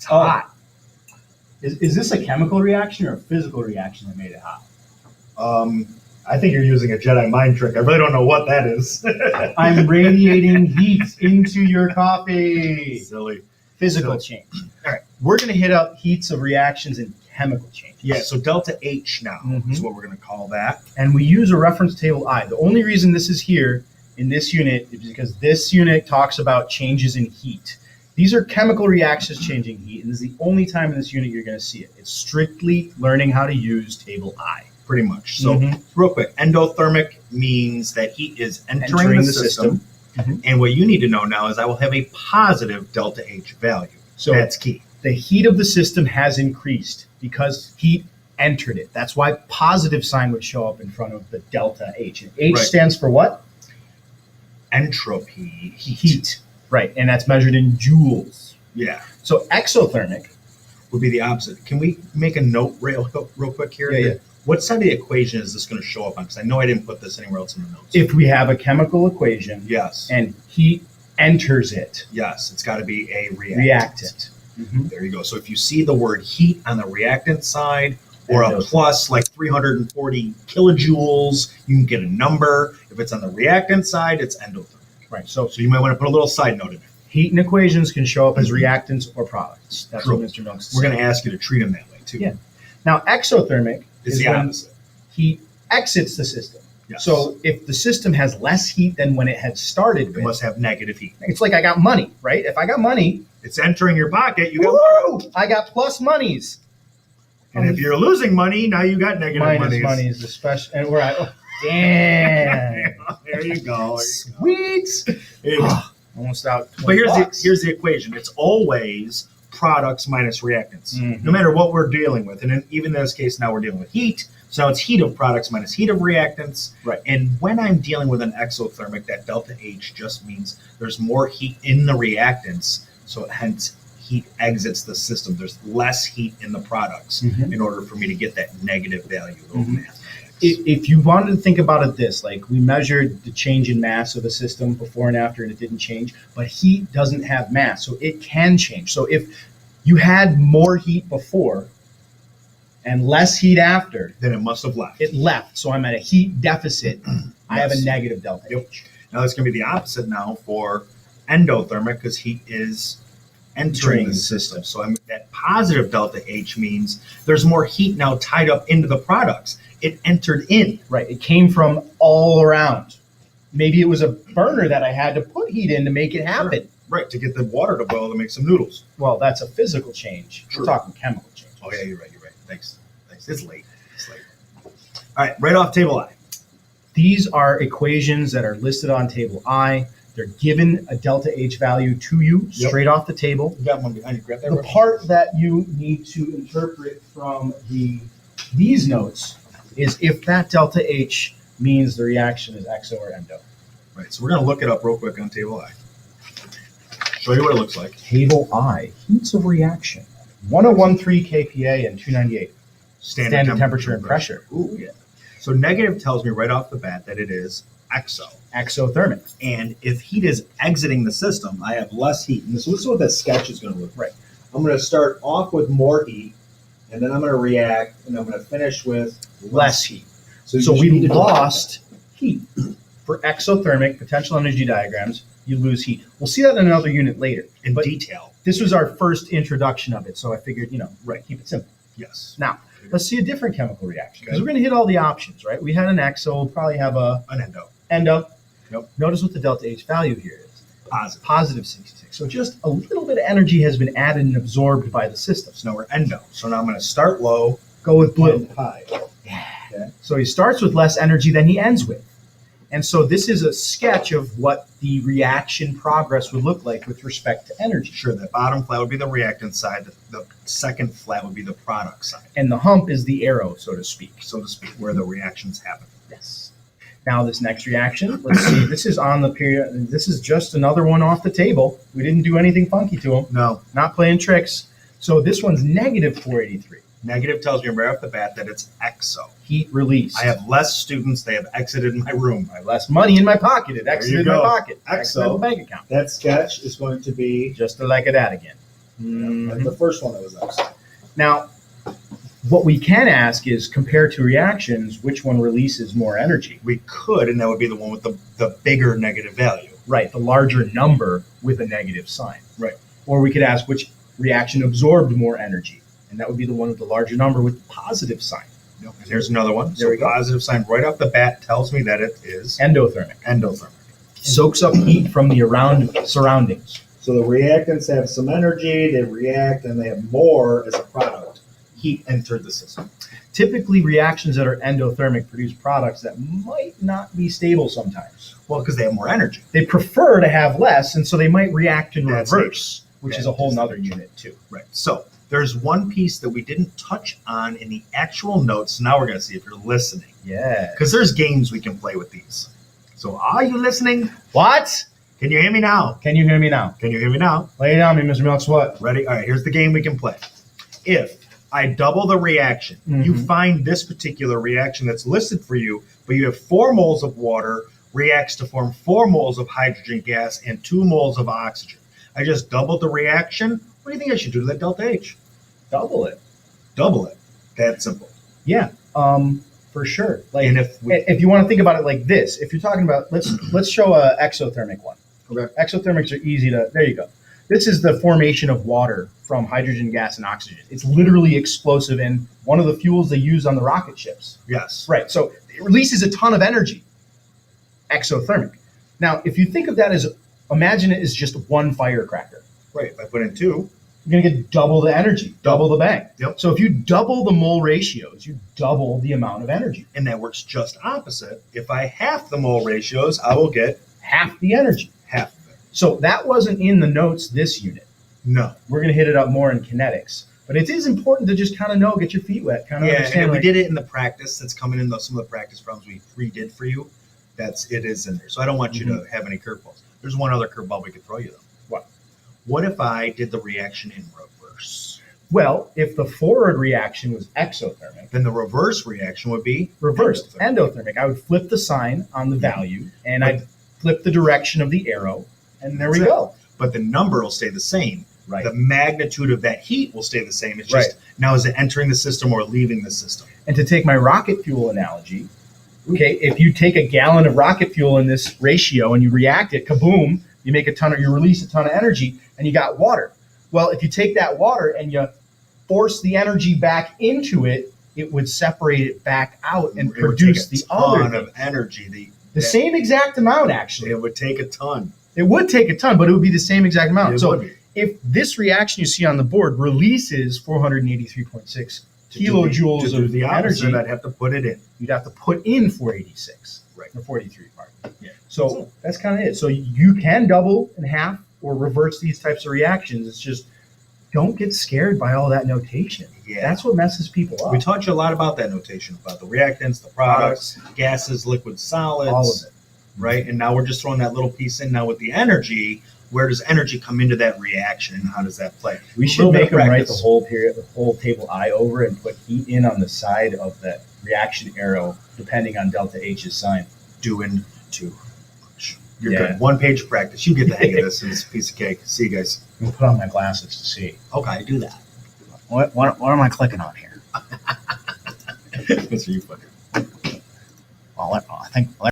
It's hot. Is this a chemical reaction or a physical reaction that made it hot? I think you're using a Jedi mind trick. I really don't know what that is. I'm radiating heat into your coffee. Silly. Physical change. All right. We're going to hit up heats of reactions and chemical changes. Yeah, so delta H now is what we're going to call that. And we use a reference table I. The only reason this is here in this unit is because this unit talks about changes in heat. These are chemical reactions changing heat, and this is the only time in this unit you're going to see it. It's strictly learning how to use table I. Pretty much. So real quick, endothermic means that heat is entering the system. And what you need to know now is I will have a positive delta H value. So that's key. The heat of the system has increased because heat entered it. That's why positive sign would show up in front of the delta H. And H stands for what? Entropy. Heat. Right. And that's measured in joules. Yeah. So exothermic would be the opposite. Can we make a note real quick here? Yeah. What side of the equation is this going to show up on? Because I know I didn't put this anywhere else in the notes. If we have a chemical equation, yes, and heat enters it, yes, it's got to be a reactant. There you go. So if you see the word heat on the reactant side or a plus like 340 kilojoules, you can get a number. If it's on the reactant side, it's endothermic. Right. So you might want to put a little side note in there. Heat and equations can show up as reactants or products. That's what Mr. Milks We're going to ask you to treat them that way too. Yeah. Now exothermic is the opposite. Heat exits the system. Yes. So if the system has less heat than when it had started, it must have negative heat. It's like I got money, right? If I got money, it's entering your pocket. You got I got plus monies. And if you're losing money, now you got negative minus monies, especially. And we're at damn. There you go. Sweet. Almost out. But here's the equation. It's always products minus reactants, no matter what we're dealing with. And even in this case, now we're dealing with heat. So now it's heat of products minus heat of reactants. Right. And when I'm dealing with an exothermic, that delta H just means there's more heat in the reactants. So hence heat exits the system. There's less heat in the products in order for me to get that negative value of mass. If you wanted to think about it this, like we measured the change in mass of a system before and after and it didn't change, but heat doesn't have mass, so it can change. So if you had more heat before and less heat after, then it must have left. It left, so I'm at a heat deficit. I have a negative delta H. Now it's going to be the opposite now for endothermic because heat is entering the system. So that positive delta H means there's more heat now tied up into the products. It entered in. Right. It came from all around. Maybe it was a burner that I had to put heat in to make it happen. Sure. Right. To get the water to boil to make some noodles. Well, that's a physical change. True. We're talking chemical change. Oh, yeah, you're right. Thanks. It's late. All right. Right off table I. These are equations that are listed on table I. They're given a delta H value to you straight off the table. You got one behind you. Grab that. The part that you need to interpret from these notes is if that delta H means the reaction is exo or endo. Right, so we're going to look it up real quick on table I. Show you what it looks like. Table I, heats of reaction, 1013 kPa and 298. Standard temperature and pressure. Ooh, yeah. So negative tells me right off the bat that it is exothermic. And if heat is exiting the system, I have less heat. And so this is what that sketch is going to look like. Right. I'm going to start off with more heat, and then I'm going to react, and I'm going to finish with less heat. So we lost heat. For exothermic potential energy diagrams, you lose heat. We'll see that in another unit later. In detail. This was our first introduction of it, so I figured, keep it simple. Yes. Now, let's see a different chemical reaction. Because we're going to hit all the options, right? We had an exo, we'll probably have an endo. Yep. Notice what the delta H value here is. Positive 66. So just a little bit of energy has been added and absorbed by the system. So now we're endo. So now I'm going to start low. Go with blue. High. Yeah. Okay. So he starts with less energy than he ends with. And so this is a sketch of what the reaction progress would look like with respect to energy. Sure, the bottom flat would be the reactant side. The second flat would be the product side. And the hump is the arrow, so to speak. Where the reactions happen. Yes. Now this next reaction, let's see, this is on the period. This is just another one off the table. We didn't do anything funky to them. No. Not playing tricks. So this one's negative 483. Negative tells me right off the bat that it's exo. Heat release. I have less students. They have exited my room. I have less money in my pocket. It exited my pocket. Exo. Bank account. That sketch is going to be just like that again. Mhm. The first one that was X. Now, what we can ask is, compared to reactions, which one releases more energy? We could, and that would be the one with the bigger negative value. Right, the larger number with a negative sign. Right. Or we could ask which reaction absorbed more energy, and that would be the one with the larger number with the positive sign. And here's another one. There we go. Positive sign right off the bat tells me that it is Endothermic. endothermic. Soaks up heat from the surroundings. So the reactants have some energy, they react, and they have more as a product. Heat entered the system. Typically, reactions that are endothermic produce products that might not be stable sometimes. Well, because they have more energy. They prefer to have less, and so they might react in That's reverse, which That is a whole is nother nature. unit too. Right. So there's one piece that we didn't touch on in the actual notes. Now we're going to see if you're listening. Yeah. Because there's games we can play with these. So are you listening? What? Can you hear me now? Can you hear me now? Can you hear me now? Lay it on me, Mr. Milks. What? Ready? All right, here's the game we can play. If I double the reaction, you Mhm. find this particular reaction that's listed for you, but you have 4 moles of water reacts to form 4 moles of hydrogen gas and 2 moles of oxygen. I just doubled the reaction. What do you think I should do to that delta H? Double it. Double it. That simple. Yeah. For sure. Like, And if you want to think about it like this, if you're talking about, let's show a exothermic one. Okay. Exothermics are easy to. There you go. This is the formation of water from hydrogen gas and oxygen. It's literally explosive and one of the fuels they use on the rocket ships. yes, Right. So it releases a ton of energy. Exothermic. Now, if you think of that as, imagine it as just one firecracker. right. If I put in 2, You're going to get double the energy, double the bang. Yep. So if you double the mole ratios, you double the amount of energy. and that works just opposite. If I half the mole ratios, I will get Half the energy. half of it. So that wasn't in the notes this unit. No. We're going to hit it up more in kinetics. But it is important to just kind of know, get your feet wet, kind of Yeah, understand. and we like, did it in the practice that's coming in. Some of the practice problems we redid for you. It is in there. So I don't want you to have any curveballs. There's one other curveball we could throw you though. What? What if I did the reaction in reverse? Well, if the forward reaction was exothermic, Then the reverse reaction would be reversed, endothermic. endothermic, I would flip the sign on the value and I'd flip the direction of the arrow, and there we That's it. go. But the number will stay the same. Right. The magnitude of that heat will stay the same. It's just now is it entering the system or leaving the system? And to take my rocket fuel analogy, okay, if you take a gallon of rocket fuel in this ratio and you react it, kaboom, you release a ton of energy, and you got water. Well, if you take that water and you force the energy back into it, it would separate it back out and It would produce take the a ton other of energy. the same exact amount. Actually, It would take a ton. it would take a ton, but it would be the same exact amount. It So would be. if this reaction you see on the board releases 483.6 kilojoules to do of the opposite, energy, I'd have to put it in. you'd have to put in 486, Right. or 43, pardon. Yeah. So that's kind of it. So you can double and half or reverse these types of reactions. It's just, don't get scared by all that notation. Yeah. That's what messes people up. We taught you a lot about that notation, about the reactants, the products, gases, liquids, solids. All of it. Right? And now we're just throwing that little piece in now with the energy. Where does energy come into that reaction and how does that play? We A should little bit make of them write practice. the whole table I over and put heat in on the side of that reaction arrow, depending on delta H's sign. Doing too much. You're Yeah. good. 1 page of practice. You get the hang of this. It's a piece of cake. See you guys. I'm gonna put on my glasses to see. Okay, do that. What am I clicking on here? Mr. You fucker. Well, I think.